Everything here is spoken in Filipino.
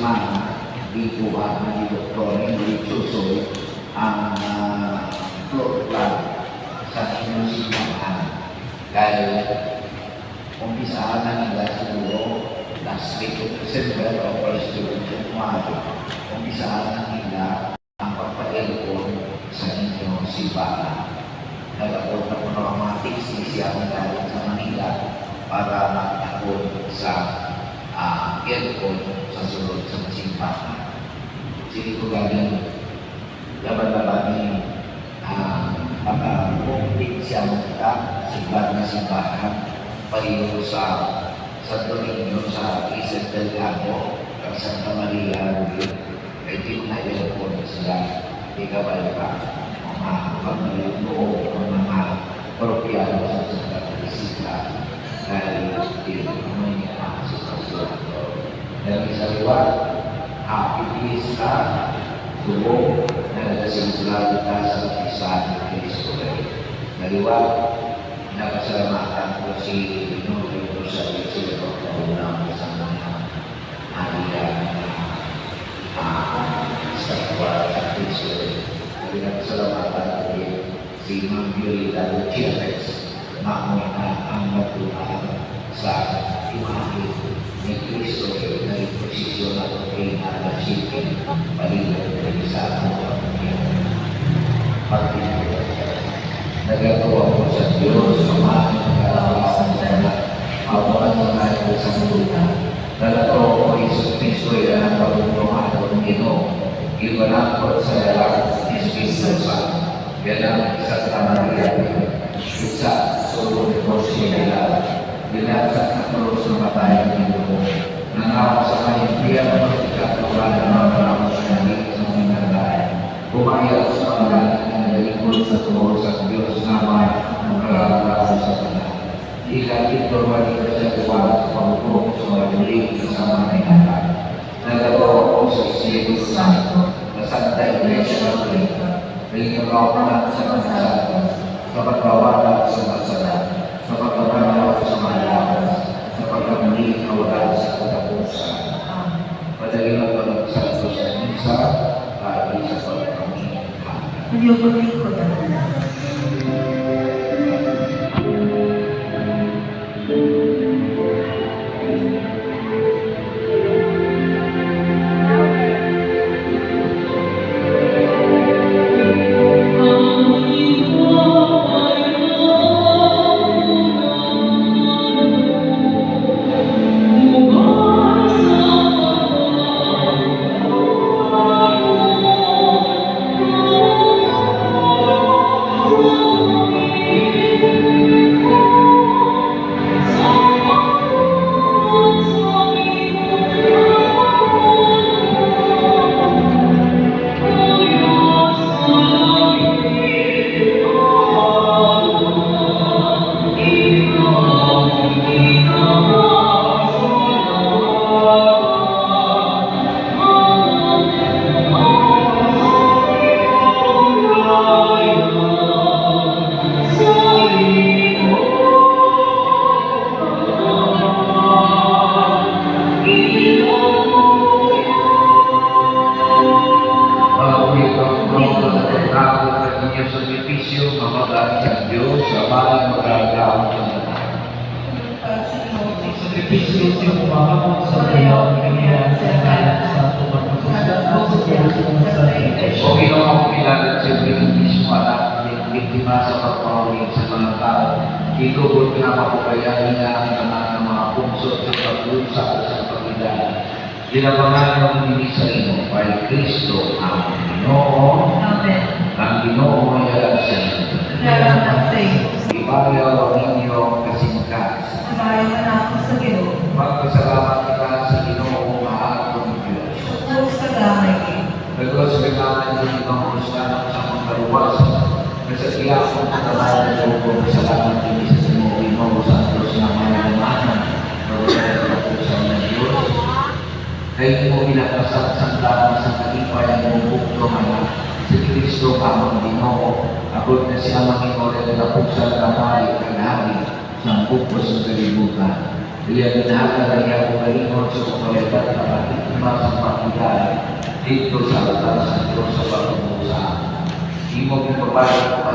semana dikuha ni Dr. Henry Chusoy ang program sa inyong simbahan. Dahil umpisaan na nila siguro last week of December o first week of January, umpisaan na nila ang pagpa-aircon sa inyong simbahan. Nag-apod na po ng mga tips siya galing sa Manila para mag-apod sa aircon sa sunod sa simbahan. Sige ko galing laban-laban ni pag-apod siya kita na simbahan pahiyo sa Santo Niño sa Isang Delgado at Santa Maria Rubio. Ay di na aircon sila ikabay pa mga pagmalimuo ng mga parokyano sa Santa Teresita dahil di may sitwasyon. Dahil sa liwa, happy Pista, tubo na nagasimulan kita sa Pisan ng Cristo. Daliwa, nakasalamatan ko si Norio sa Cristo na unang sa mga halihan sa kuwara sa Cristo. Nakasalamatan ko si Mang Violeta Gutierrez na ang matulaan sa imahe ni Cristo na posisyon na rin na nasipin palilang sa mga pagpinagod. Nagagawa ko sa Diyos sa mga nagkakawasan sa awalan ng natin sa mundo. Nalagawa ko Isus Cristo yan ang pagpuntungan ko ng Ginoo. Iwanakot sa lalaki ni Espiritu Santo. Yan ang isa sa Maria. Isa sulong ko siya. Binagsak sa krus ng matay ng Ginoo. Nangawa sa kanyang biya ng pagkakawa ng mga paramos na naging sa mga nagdaan. Bumayag sa mga naging sa tuhod sa Diyos na may magkakawa sa kanya. Ikatid berbalik sa kuwan sa pagbubuo sa mga muling kasama ng anak. Nagagawa ko sa Espiritu Santo na Santa Iglesia ng Cristo. Rinagawa sa kasalan, sa pagkawalan sa kasalan, sa pagkabanaw sa malakas, sa pagkamuli kawalan sa katapusan. Padali lang ko ng Santos sa Misa, para sa pagkamuli. Nagyugulit ko na. O Ginoong Pilato sa mismo anak ng biktima sa pagpauling sa mga tao, ikubot na mapukayahin na ang tanan ng mga pungsot sa paglusa sa pagkidala. Dinabangan ng hindi sa ino, kay Kristo ang Ginoo. Amen. Ang Ginoo ay alam sa inyo. Ibagaw ang inyong kasingkas. Sabayan na ako sa Ginoo. Magpasalamat kita sa Ginoo mahal ng Diyos. Tapos sa gamay ko. Nagos kailangan din ang husgahan sa mga kaluwas. Kasatiya kong katalayan ng hukom sa lahat din sa sinuwi mo sa Diyos na mayamanan. Pagkakita ko sa mga Diyos. Kaya mo pinakasat sa lahat sa kalipay ang bukto mga si Kristo kamang Ginoo. Ako na siya manginore na puksa kamay kanari sa bukto sa kalibutan. Kaya ginahaka na niya kung kalimot sa kapalitan na pati mas pagkigay dito sa altar sa Diyos sa pagmusa. Imo gipabalik